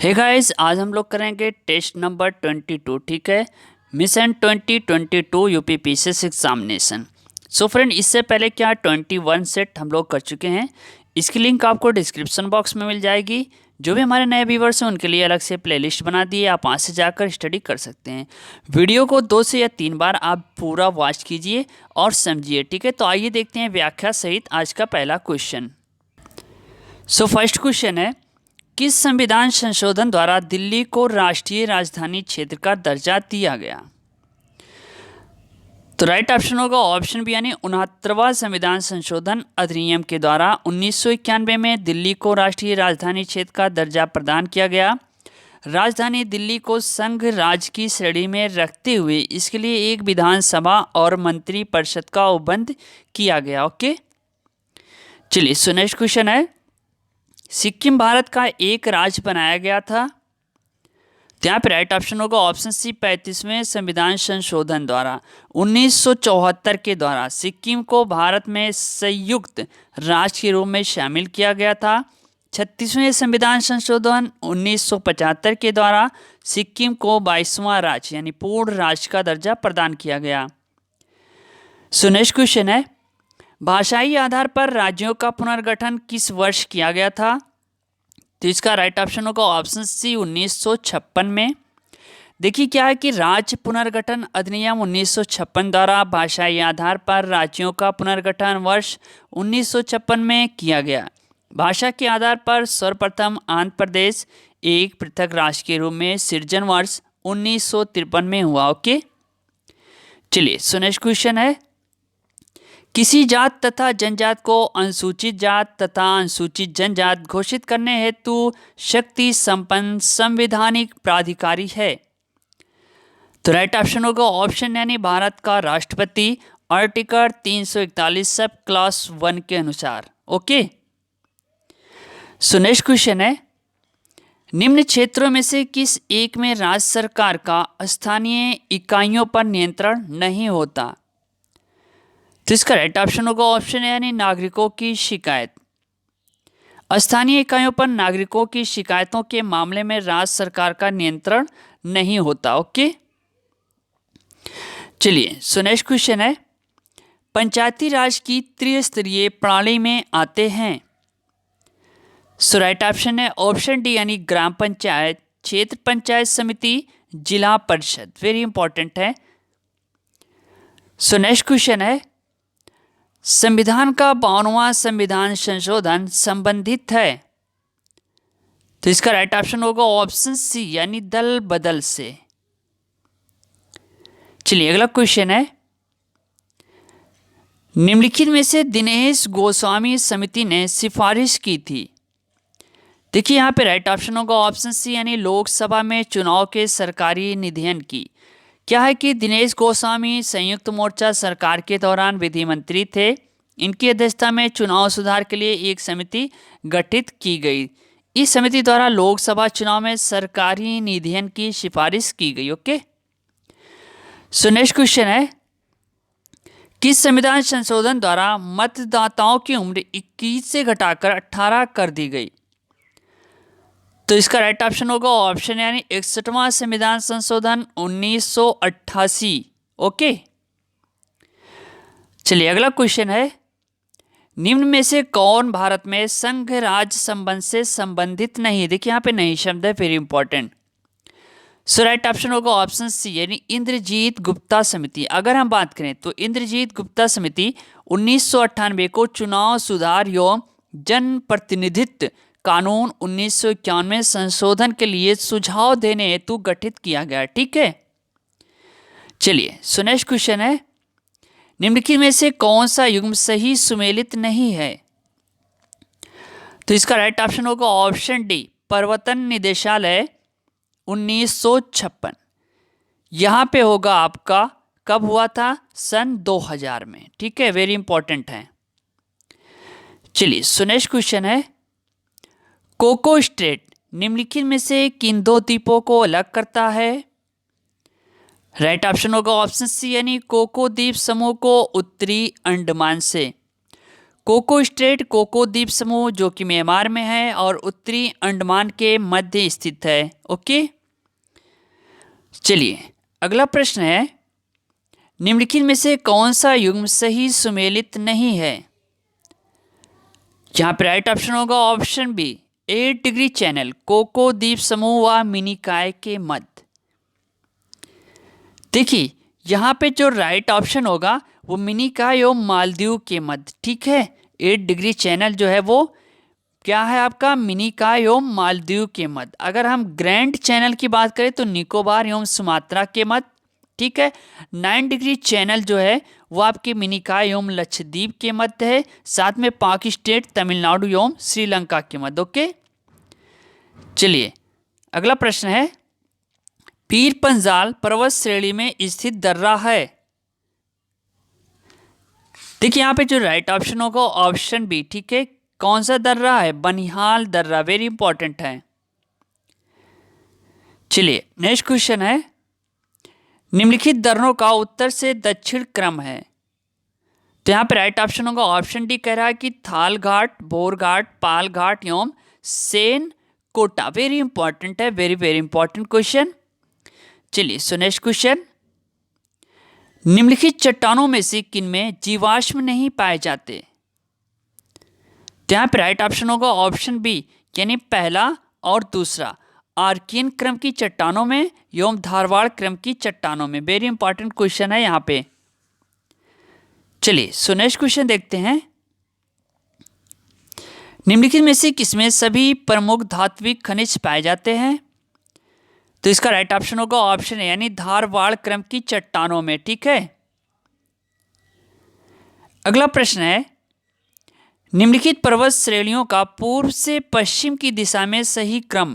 Hey guys, आज हम लोग करेंगे टेस्ट नंबर 22। ठीक है, mission 2022 UPPCS examination. So friend, इससे पहले क्या 21 सेट हम लोग कर चुके हैं। इसकी लिंक आपको डिस्क्रिप्शन बॉक्स में मिल जाएगी। जो भी हमारे नए व्यूवर्स हैं उनके लिए अलग से प्लेलिस्ट बना दी है, आप वहाँ से जाकर स्टडी कर सकते हैं। वीडियो को 2 से या 3 बार आप पूरा वॉच कीजिए और समझिए। ठीक है, तो आइए देखते हैं व्याख्या सहित आज का पहला क्वेश्चन। सो फर्स्ट क्वेश्चन है, किस संविधान संशोधन द्वारा दिल्ली को राष्ट्रीय राजधानी क्षेत्र का दर्जा दिया गया। तो राइट ऑप्शन होगा ऑप्शन बी, यानी 69वां संविधान संशोधन अधिनियम के द्वारा 1991 में दिल्ली को राष्ट्रीय राजधानी क्षेत्र का दर्जा प्रदान किया गया। राजधानी दिल्ली को संघ राज्य की श्रेणी में रखते हुए इसके लिए एक विधानसभा और मंत्री परिषद का उपबंध किया गया। ओके, चलिए सो नेक्स्ट क्वेश्चन है, सिक्किम भारत का एक राज्य बनाया गया था। तो यहाँ पे राइट ऑप्शन होगा ऑप्शन सी, 35वें संविधान संशोधन द्वारा 1974 के द्वारा सिक्किम को भारत में संयुक्त राज्य के रूप में शामिल किया गया था। 36वें संविधान संशोधन 1975 के द्वारा सिक्किम को 22वां राज्य यानी पूर्ण राज्य का दर्जा प्रदान किया गया। सो नेक्स्ट क्वेश्चन है, भाषाई आधार पर राज्यों का पुनर्गठन किस वर्ष किया गया था। तो इसका राइट ऑप्शन होगा ऑप्शन सी, 1956 में। देखिए क्या है कि राज्य पुनर्गठन अधिनियम 1956 द्वारा भाषाई आधार पर राज्यों का पुनर्गठन वर्ष 1956 में किया गया। भाषा के आधार पर सर्वप्रथम आंध्र प्रदेश एक पृथक राष्ट्र के रूप में सृजन वर्ष 1953 में हुआ। ओके, चलिए सो नेक्स्ट क्वेश्चन है, किसी जात तथा जनजात को अनुसूचित जात तथा अनुसूचित जनजात घोषित करने हेतु शक्ति संपन्न संवैधानिक प्राधिकारी है। तो राइट ऑप्शन होगा ऑप्शन यानी भारत का राष्ट्रपति, आर्टिकल 341 सब क्लास 1 के अनुसार। ओके, सो नेक्स्ट क्वेश्चन है, निम्न क्षेत्रों में से किस एक में राज्य सरकार का स्थानीय इकाइयों पर नियंत्रण नहीं होता। तो इसका राइट ऑप्शन होगा ऑप्शन यानी नागरिकों की शिकायत। स्थानीय इकाइयों पर नागरिकों की शिकायतों के मामले में राज्य सरकार का नियंत्रण नहीं होता। ओके, चलिए सो नेक्स्ट क्वेश्चन है, पंचायती राज की त्रिस्तरीय प्रणाली में आते हैं। सो राइट ऑप्शन है ऑप्शन डी, यानी ग्राम पंचायत, क्षेत्र पंचायत समिति, जिला परिषद। वेरी इंपॉर्टेंट है। सो नेक्स्ट क्वेश्चन है, संविधान का 52वां संविधान संशोधन संबंधित है। तो इसका राइट ऑप्शन होगा ऑप्शन सी, यानी दल बदल से। चलिए अगला क्वेश्चन है, निम्नलिखित में से दिनेश गोस्वामी समिति ने सिफारिश की थी। देखिए यहाँ पे राइट ऑप्शन होगा ऑप्शन सी, यानी लोकसभा में चुनाव के सरकारी निधियन की। क्या है कि दिनेश गोस्वामी संयुक्त मोर्चा सरकार के दौरान विधि मंत्री थे। इनकी अध्यक्षता में चुनाव सुधार के लिए एक समिति गठित की गई। इस समिति द्वारा लोकसभा चुनाव में सरकारी निधियन की सिफारिश की गई। ओके, सो नेक्स्ट क्वेश्चन है, किस संविधान संशोधन द्वारा मतदाताओं की उम्र 21 से घटाकर 18 कर दी गई। तो इसका राइट ऑप्शन होगा ऑप्शन यानी 61वां संविधान संशोधन 1988। ओके, चलिए अगला क्वेश्चन है, निम्न में से कौन भारत में संघ राज्य संबंध से संबंधित नहीं है। देखिए यहाँ पे नहीं शब्द है, वेरी इंपॉर्टेंट। सो राइट ऑप्शन होगा ऑप्शन सी, यानी इंद्रजीत गुप्ता समिति। अगर हम बात करें तो इंद्रजीत गुप्ता समिति 1998 को चुनाव सुधार एवं जन प्रतिनिधित्व कानून 1951 में संशोधन के लिए सुझाव देने हेतु गठित किया गया। ठीक है, चलिए सो नेक्स्ट क्वेश्चन है, निम्नलिखित में से कौन सा युग्म सही सुमेलित नहीं है। तो इसका राइट ऑप्शन होगा ऑप्शन डी, प्रवर्तन निदेशालय 1956। यहां पे होगा आपका कब हुआ था, सन 2000 में। ठीक है, वेरी इंपॉर्टेंट है। चलिए सो नेक्स्ट क्वेश्चन है, कोको स्ट्रेट निम्नलिखित में से किन दो द्वीपों को अलग करता है। राइट ऑप्शन होगा ऑप्शन सी, यानी कोको द्वीप समूह को उत्तरी अंडमान से। कोको स्ट्रेट कोको द्वीप समूह जो कि म्यांमार में है और उत्तरी अंडमान के मध्य स्थित है। ओके, चलिए अगला प्रश्न है, निम्नलिखित में से कौन सा युग्म सही सुमेलित नहीं है? यहाँ पे राइट ऑप्शन होगा option B, 8 degree channel Coco द्वीप समूह व मिनिकॉय के मध्य। देखिए यहाँ पे जो राइट ऑप्शन होगा वो मिनिकॉय एवं मालदीव के मध्य, ठीक है। 8 डिग्री चैनल जो है वो क्या है आपका, मिनिकॉय एवं मालदीव के मध्य। अगर हम ग्रैंड चैनल की बात करें तो निकोबार एवं सुमात्रा के मध्य, ठीक है। 9 डिग्री चैनल जो है वो आपके मिनिकॉय एवं लक्षद्वीप के मध्य है, साथ में पाक स्टेट तमिलनाडु एवं श्रीलंका के मध्य। ओके, चलिए अगला प्रश्न है, पीर पंजाल पर्वत श्रेणी में स्थित दर्रा है। देखिए यहाँ पे जो राइट ऑप्शन होगा ऑप्शन बी, ठीक है। कौन सा दर्रा है? बनिहाल दर्रा, वेरी इंपॉर्टेंट है। चलिए नेक्स्ट क्वेश्चन है, निम्नलिखित दर्रों का उत्तर से दक्षिण क्रम है। तो यहाँ पे राइट ऑप्शन होगा ऑप्शन डी, कह रहा है कि थाल घाट, बोर घाट, पाल घाट एवं सेन कोटा, वेरी इंपॉर्टेंट है, वेरी वेरी इंपॉर्टेंट क्वेश्चन। चलिए सो नेक्स्ट क्वेश्चन, निम्नलिखित चट्टानों में से किनमें जीवाश्म नहीं पाए जाते? तो यहाँ पे राइट ऑप्शन होगा ऑप्शन बी, यानी पहला और दूसरा, आर्कियन क्रम की चट्टानों में एवं धारवाड़ क्रम की चट्टानों में, वेरी इंपॉर्टेंट क्वेश्चन है यहाँ पे। चलिए सो नेक्स्ट क्वेश्चन देखते हैं, निम्नलिखित में से किसमें सभी प्रमुख धात्विक खनिज पाए जाते हैं? तो इसका राइट ऑप्शन होगा ऑप्शन ए, यानी धारवाड़ क्रम की चट्टानों में, ठीक है। अगला प्रश्न है, निम्नलिखित पर्वत श्रेणियों का पूर्व से पश्चिम की दिशा में सही क्रम।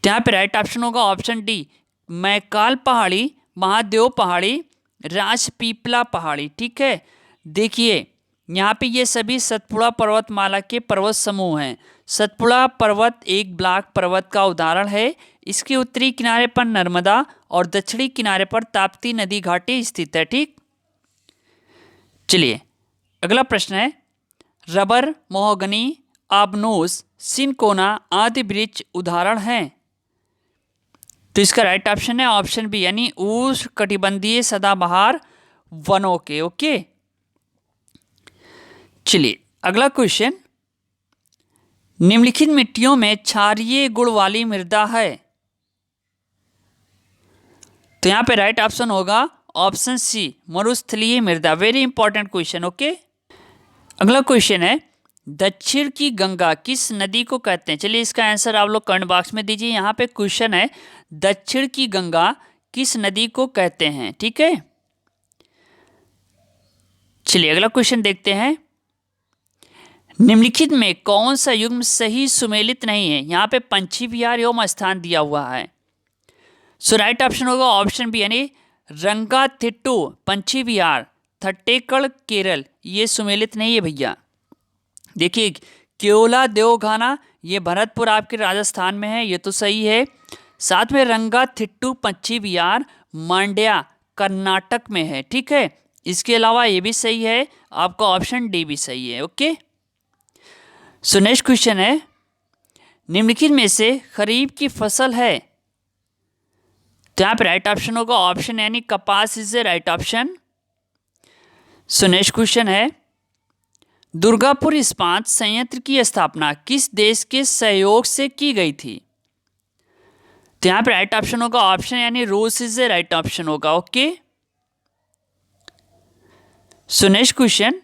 तो यहाँ पे राइट ऑप्शन होगा ऑप्शन डी, मैकाल पहाड़ी, महादेव पहाड़ी, राजपीपला पहाड़ी, ठीक है। देखिए यहाँ पे ये सभी सतपुड़ा पर्वतमाला के पर्वत समूह हैं। सतपुड़ा पर्वत एक ब्लॉक पर्वत का उदाहरण है। इसके उत्तरी किनारे पर नर्मदा और दक्षिणी किनारे पर ताप्ती नदी घाटी स्थित है, ठीक। चलिए अगला प्रश्न है, रबर, महोगनी, आबनूस, सिनकोना आदि वृक्ष उदाहरण हैं। तो इसका राइट ऑप्शन है ऑप्शन बी, यानी उष्णकटिबंधीय सदाबहार वनों के। ओके, चलिए अगला क्वेश्चन, निम्नलिखित मिट्टियों में क्षारीय गुण वाली मृदा है। तो यहाँ पे राइट ऑप्शन होगा ऑप्शन सी, मरुस्थलीय मृदा, वेरी इंपॉर्टेंट क्वेश्चन। ओके, अगला क्वेश्चन है, दक्षिण की गंगा किस नदी को कहते हैं? चलिए इसका आंसर आप लोग कमेंट बॉक्स में दीजिए। यहाँ पे क्वेश्चन है, दक्षिण की गंगा किस नदी को कहते हैं, ठीक है। चलिए अगला क्वेश्चन देखते हैं, निम्नलिखित में कौन सा युग्म सही सुमेलित नहीं है? यहाँ पे पंछी विहार एवं स्थान दिया हुआ है। सो राइट ऑप्शन होगा ऑप्शन बी, यानी रंगाथिट्टू पंछी विहार, थट्टेकड़ केरल, ये सुमेलित नहीं है भैया। देखिए केओला देवघाना ये भरतपुर आपके राजस्थान में है, ये तो सही है। साथ में रंगाथिट्टू पंछी विहार मांड्या कर्नाटक में है, ठीक है। इसके अलावा ये भी सही है, आपका ऑप्शन डी भी सही है। ओके, सो नेक्स्ट क्वेश्चन है, निम्नलिखित में से खरीफ की फसल है। तो यहाँ पे राइट ऑप्शन होगा ऑप्शन, यानी कपास is the right option. So next question है, दुर्गापुर इस्पात संयंत्र की स्थापना किस देश के सहयोग से की गई थी? तो यहाँ पे राइट ऑप्शन होगा ऑप्शन, यानी रूस इज द राइट ऑप्शन होगा। ओके, सो नेक्स्ट क्वेश्चन,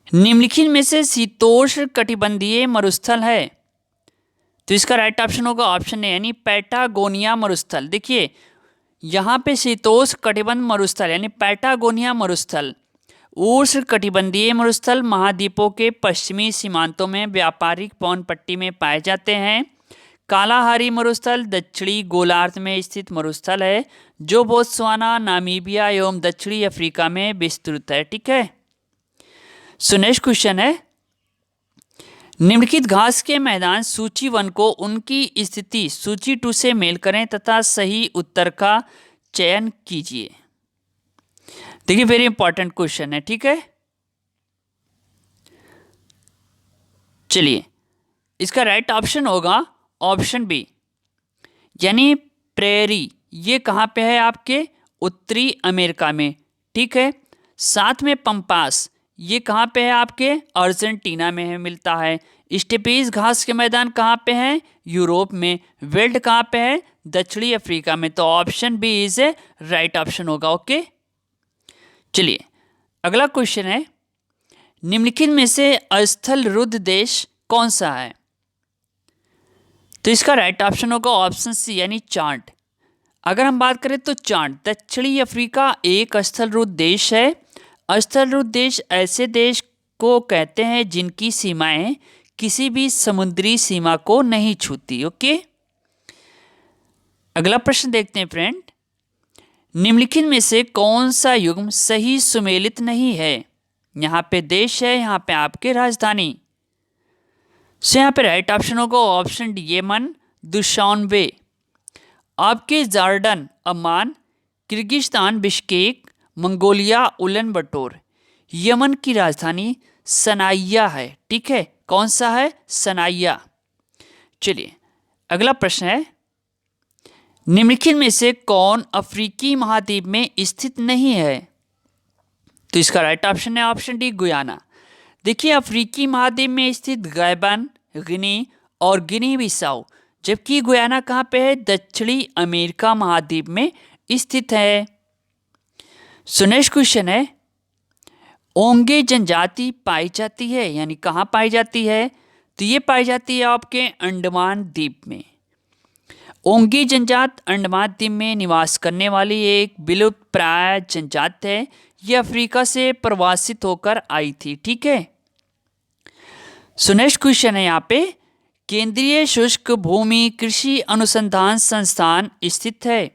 निम्नलिखित में से शीतोष्ण कटिबंधीय मरुस्थल है। तो इसका राइट ऑप्शन होगा ऑप्शन ए, यानी पैटागोनिया मरुस्थल। देखिए यहाँ पे शीतोष्ण कटिबंध मरुस्थल यानी पैटागोनिया मरुस्थल, उष्ण कटिबंधीय मरुस्थल महाद्वीपों के पश्चिमी सीमांतों में व्यापारिक पवनपट्टी में पाए जाते हैं। कालाहारी मरुस्थल दक्षिणी गोलार्ध में स्थित मरुस्थल है जो बोत्सवाना, नामीबिया एवं दक्षिणी अफ्रीका में विस्तृत है, ठीक है। सो नेक्स्ट क्वेश्चन है, निम्नलिखित घास के मैदान सूची 1 को उनकी स्थिति सूची 2 से मेल करें तथा सही उत्तर का चयन कीजिए। देखिए वेरी इंपॉर्टेंट क्वेश्चन है, ठीक है। चलिए, इसका राइट ऑप्शन होगा ऑप्शन बी, यानी प्रेरी। ये कहाँ पे है? आपके उत्तरी अमेरिका में, ठीक है। साथ में पंपास, ये कहाँ पे है? आपके अर्जेंटीना में है, मिलता है। स्टेपीज घास के मैदान कहाँ पे हैं? यूरोप में। वेल्ड कहाँ पे है? दक्षिणी अफ्रीका में। तो option B is a right option होगा। ओके, चलिए अगला क्वेश्चन है, निम्नलिखित में से अस्थल रुद्ध देश कौन सा है? तो इसका राइट ऑप्शन होगा ऑप्शन सी, यानी चाड। अगर हम बात करें तो चाड, दक्षिणी अफ्रीका एक स्थल रुद्ध देश है। स्थल रुद्ध देश ऐसे देश को कहते हैं जिनकी सीमाएं किसी भी समुद्री सीमा को नहीं छूती। ओके, अगला प्रश्न देखते हैं फ्रेंड, निम्नलिखित में से कौन सा युग्म सही सुमेलित नहीं है? यहाँ पे देश है, यहाँ पे आपके राजधानी से। यहाँ पे राइट ऑप्शन होगा ऑप्शन डी, यमन, दुशानबे। आपके Jordan, Amman, Kyrgyzstan, Bishkek, Mongolia, Ulan Bator. Yemen की राजधानी सनाइया है, ठीक है। कौन सा है? सनाइया। चलिए अगला प्रश्न है, निम्नलिखित में से कौन अफ्रीकी महाद्वीप में स्थित नहीं है? तो इसका राइट ऑप्शन है ऑप्शन डी, गुयाना। देखिए, अफ्रीकी महाद्वीप में स्थित गैबन, गिनी और गिनी बिसाऊ, जबकि गुयाना कहाँ पे है? दक्षिणी अमेरिका महाद्वीप में स्थित है। सो नेक्स्ट क्वेश्चन है, ओंगे जनजाति पाई जाती है, यानी कहाँ पाई जाती है? तो ये पाई जाती है आपके अंडमान द्वीप में। ओंगे जनजात अंडमान द्वीप में निवास करने वाली एक विलुप्त प्राय जनजात है। ये अफ्रीका से प्रवासित होकर आई थी, ठीक है। सो नेक्स्ट क्वेश्चन है यहाँ पे, केंद्रीय शुष्क भूमि कृषि अनुसंधान संस्थान स्थित है?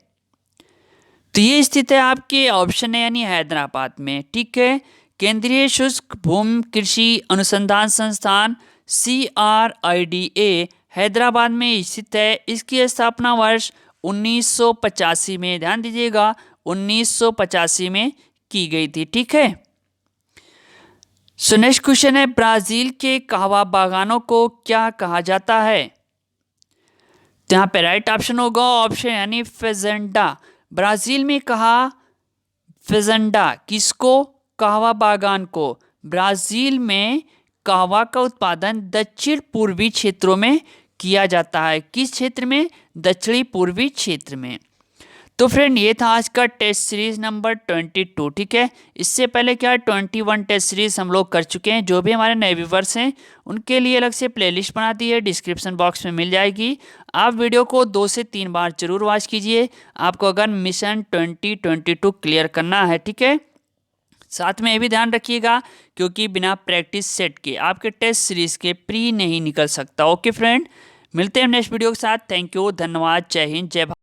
तो ये स्थित है आपके ऑप्शन है, यानी हैदराबाद में, ठीक है। केंद्रीय शुष्क भूमि कृषि अनुसंधान संस्थान CRIDA हैदराबाद में स्थित है। इसकी स्थापना वर्ष 1985 में, ध्यान दीजिएगा, 1985 में की गई थी, ठीक है। सो नेक्स्ट क्वेश्चन है, ब्राजील के कहवा बागानों को क्या कहा जाता है? तो यहाँ पे राइट ऑप्शन होगा ऑप्शन यानी फेजेंडा। ब्राजील में कहा फेजेंडा किसको? कहवा बागान को। ब्राजील में कहवा का उत्पादन दक्षिण पूर्वी क्षेत्रों में किया जाता है। किस क्षेत्र में? दक्षिणी पूर्वी क्षेत्र में। तो फ्रेंड, ये था आज का टेस्ट सीरीज नंबर 22, ठीक है। इससे पहले क्या 21 टेस्ट सीरीज हम लोग कर चुके हैं। जो भी हमारे नए व्यूवर्स हैं उनके लिए अलग से प्लेलिस्ट बना दी है, डिस्क्रिप्शन बॉक्स में मिल जाएगी। आप वीडियो को 2 से 3 बार जरूर वॉच कीजिए, आपको अगर मिशन 2022 क्लियर करना है, ठीक है। साथ में ये भी ध्यान रखिएगा, क्योंकि बिना प्रैक्टिस सेट के आपके टेस्ट सीरीज के प्री नहीं निकल सकता। ओके फ्रेंड, मिलते हैं नेक्स्ट वीडियो के साथ। थैंक यू, धन्यवाद, जय हिंद, जय भारत।